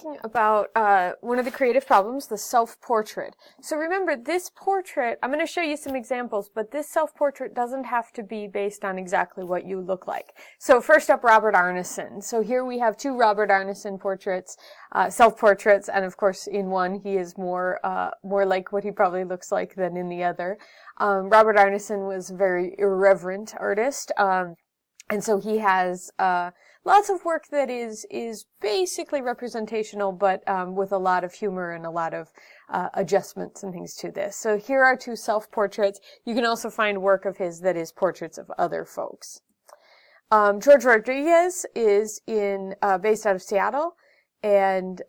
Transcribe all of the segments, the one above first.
talking about one of the creative problems, the self-portrait. So remember, this portrait, I'm going to show you some examples, but this self-portrait doesn't have to be based on exactly what you look like. So first up, Robert Arneson. So here we have two Robert Arneson portraits, self-portraits, and of course in one he is more like what he probably looks like than in the other. Robert Arneson was a very irreverent artist, and so he has lots of work that is basically representational, but with a lot of humor and a lot of adjustments and things to this. So here are two self-portraits. You can also find work of his that is portraits of other folks. George Rodriguez is based out of Seattle. And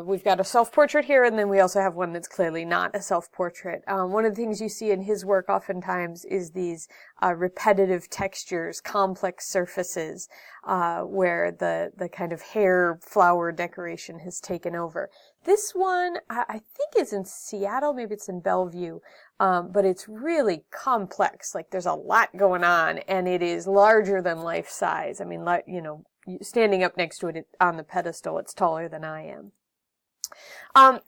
we've got a self-portrait here, and then we also have one that's clearly not a self-portrait. One of the things you see in his work oftentimes is these repetitive textures, complex surfaces, where the kind of hair flower decoration has taken over. This one, I think is in Seattle, maybe it's in Bellevue, but it's really complex. Like there's a lot going on, and it is larger than life size. I mean, you know, standing up next to it on the pedestal, it's taller than I am.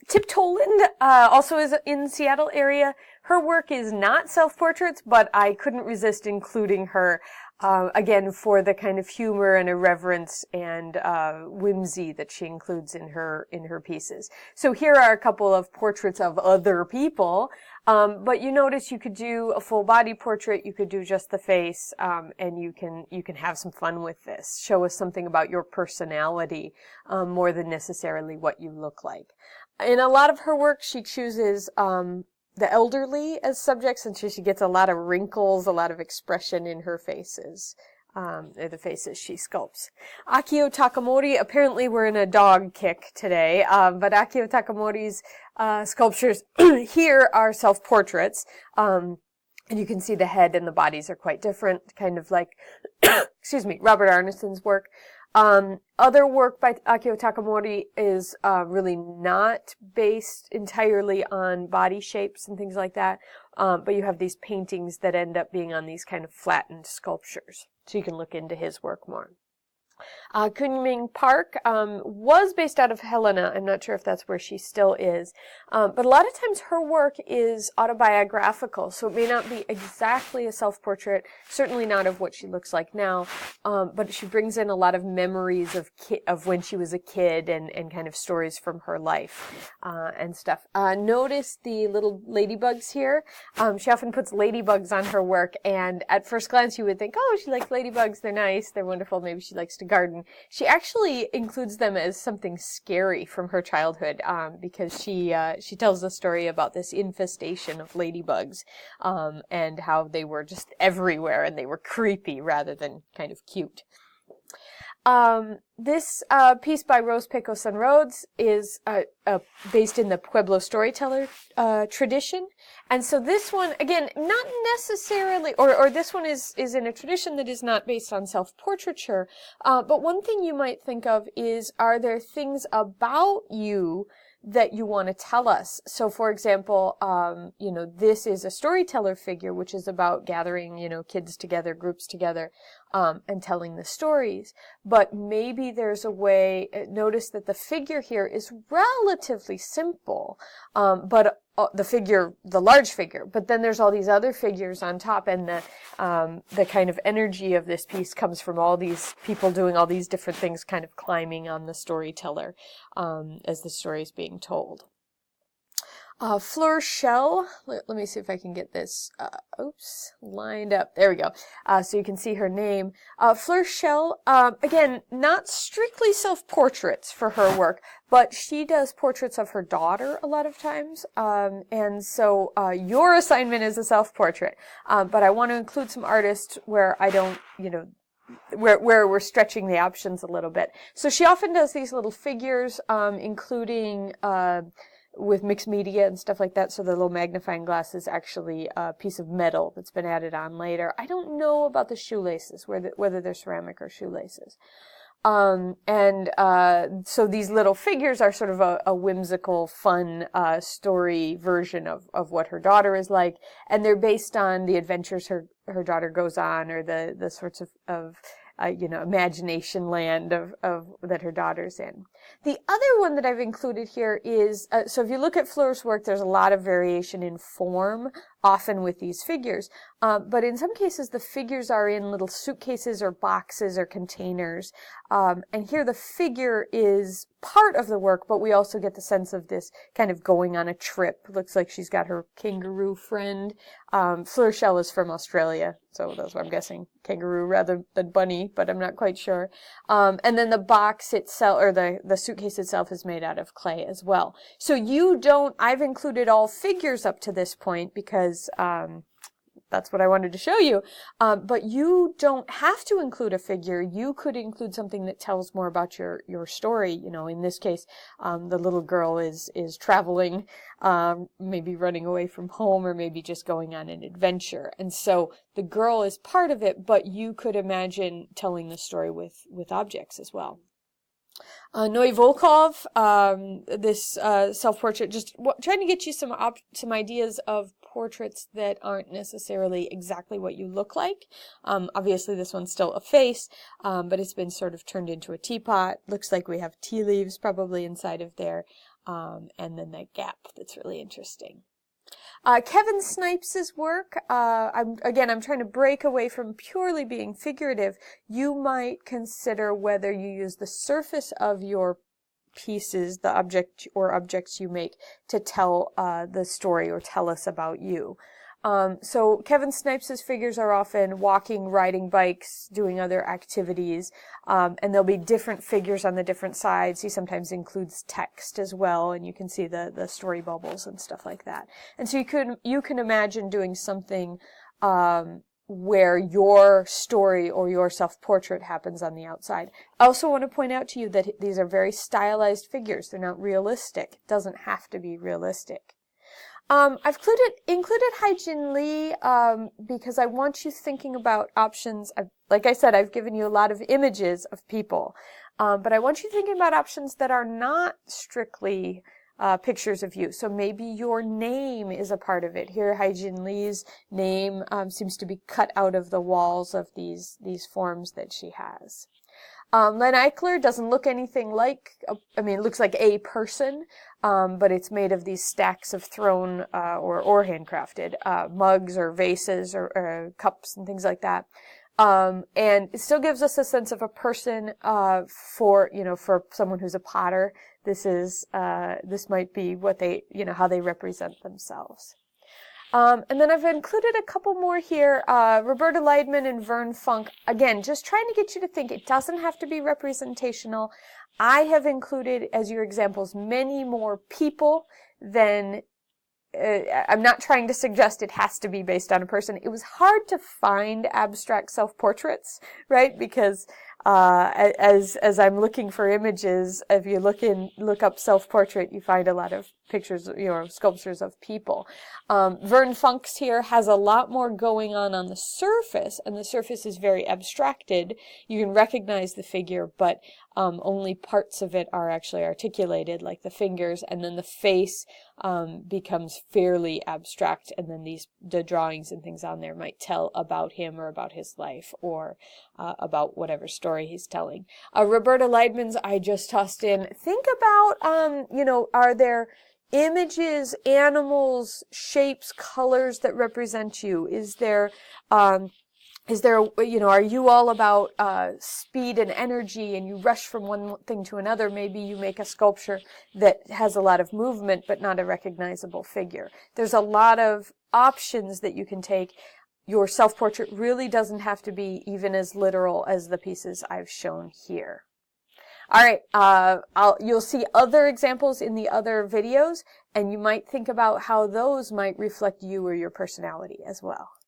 Tip Toland also is in Seattle area. Her work is not self-portraits, but I couldn't resist including her, again, for the kind of humor and irreverence and whimsy that she includes in her pieces. So here are a couple of portraits of other people. But you notice you could do a full body portrait, you could do just the face, and you can have some fun with this. Show us something about your personality, more than necessarily what you look like. In a lot of her work, she chooses, the elderly as subjects, and so she gets a lot of wrinkles, a lot of expression in her faces. The faces she sculpts. Akio Takamori, apparently we're in a dog kick today, but Akio Takamori's sculptures here are self-portraits, and you can see the head and the bodies are quite different, kind of like, excuse me, Robert Arneson's work. Other work by Akio Takamori is really not based entirely on body shapes and things like that, but you have these paintings that end up being on these kind of flattened sculptures. So you can look into his work more. Kyungmin Park was based out of Helena. I'm not sure if that's where she still is. But a lot of times her work is autobiographical, so it may not be exactly a self-portrait, certainly not of what she looks like now, but she brings in a lot of memories of when she was a kid and kind of stories from her life and stuff. Notice the little ladybugs here. She often puts ladybugs on her work, and at first glance you would think, oh, she likes ladybugs, they're nice, they're wonderful, maybe she likes to garden. She actually includes them as something scary from her childhood, because she tells a story about this infestation of ladybugs, and how they were just everywhere and they were creepy rather than kind of cute. This piece by Rose Pecosan Rhodes is based in the Pueblo storyteller tradition. And so this one, again, not necessarily, or this one is in a tradition that is not based on self-portraiture, but one thing you might think of is, are there things about you that you want to tell us? So for example, this is a storyteller figure, which is about gathering, kids together, groups together, and telling the stories. But maybe there's a way, notice that the figure here is relatively simple, but the large figure, but then there's all these other figures on top, and the kind of energy of this piece comes from all these people doing all these different things, kind of climbing on the storyteller, as the story is being told. Fleur Shell, let me see if I can get this, lined up. There we go. So you can see her name. Fleur Shell, again, not strictly self-portraits for her work, but she does portraits of her daughter a lot of times. And so, your assignment is a self-portrait. But I want to include some artists where I don't, where we're stretching the options a little bit. So she often does these little figures, including, with mixed media and stuff like that, so the little magnifying glass is actually a piece of metal that's been added on later. I don't know about the shoelaces, whether they're ceramic or shoelaces. So these little figures are sort of a whimsical, fun, story version of what her daughter is like, and they're based on the adventures her daughter goes on, or the sorts of imagination land of that her daughter's in. The other one that I've included here is, so if you look at Fleur's work, there's a lot of variation in form, often with these figures. But in some cases, the figures are in little suitcases or boxes or containers. And here the figure is part of the work, but we also get the sense of this kind of going on a trip. Looks like she's got her kangaroo friend. Fleur Shell is from Australia, so that's what I'm guessing, kangaroo rather than bunny, but I'm not quite sure. And then the box itself, or the suitcase itself, is made out of clay as well. So I've included all figures up to this point because that's what I wanted to show you. But you don't have to include a figure. You could include something that tells more about your story. In this case, the little girl is traveling, maybe running away from home, or maybe just going on an adventure. And so the girl is part of it, but you could imagine telling the story with objects as well. Noe Volkov, this self-portrait, just trying to get you some ideas of portraits that aren't necessarily exactly what you look like. Obviously this one's still a face, but it's been sort of turned into a teapot. Looks like we have tea leaves probably inside of there, and then that gap that's really interesting. Kevin Snipes' work, I'm trying to break away from purely being figurative. You might consider whether you use the surface of your pieces, the object or objects you make, to tell the story or tell us about you. So Kevin Snipes' figures are often walking, riding bikes, doing other activities, and there'll be different figures on the different sides. He sometimes includes text as well, and you can see the story bubbles and stuff like that. And so you can imagine doing something where your story or your self-portrait happens on the outside. I also want to point out to you that these are very stylized figures. They're not realistic. It doesn't have to be realistic. I've included Hae-Jin Lee because I want you thinking about options. Like I said, I've given you a lot of images of people, but I want you thinking about options that are not strictly pictures of you. So maybe your name is a part of it. Here, Hae-Jin Lee's name seems to be cut out of the walls of these forms that she has. Len Eichler doesn't look anything like, it looks like a person, but it's made of these stacks of thrown or handcrafted mugs or vases or cups and things like that. And it still gives us a sense of a person for someone who's a potter. This might be what they, how they represent themselves. And then I've included a couple more here, Roberta Laidman and Vern Funk. Again, just trying to get you to think it doesn't have to be representational. I have included, as your examples, many more people than, I'm not trying to suggest it has to be based on a person. It was hard to find abstract self-portraits, right? Because as I'm looking for images, if you look up self-portrait, you find a lot of pictures, sculptures of people. Vern Funk's here has a lot more going on the surface, and the surface is very abstracted. You can recognize the figure, but only parts of it are actually articulated, like the fingers, and then the face becomes fairly abstract, and then the drawings and things on there might tell about him or about his life or about whatever story he's telling. Roberta Laidman's I just tossed in. Think about, are there images, animals, shapes, colors that represent you? Is there, are you all about speed and energy and you rush from one thing to another? Maybe you make a sculpture that has a lot of movement but not a recognizable figure. There's a lot of options that you can take. Your self-portrait really doesn't have to be even as literal as the pieces I've shown here. All right, you'll see other examples in the other videos, and you might think about how those might reflect you or your personality as well.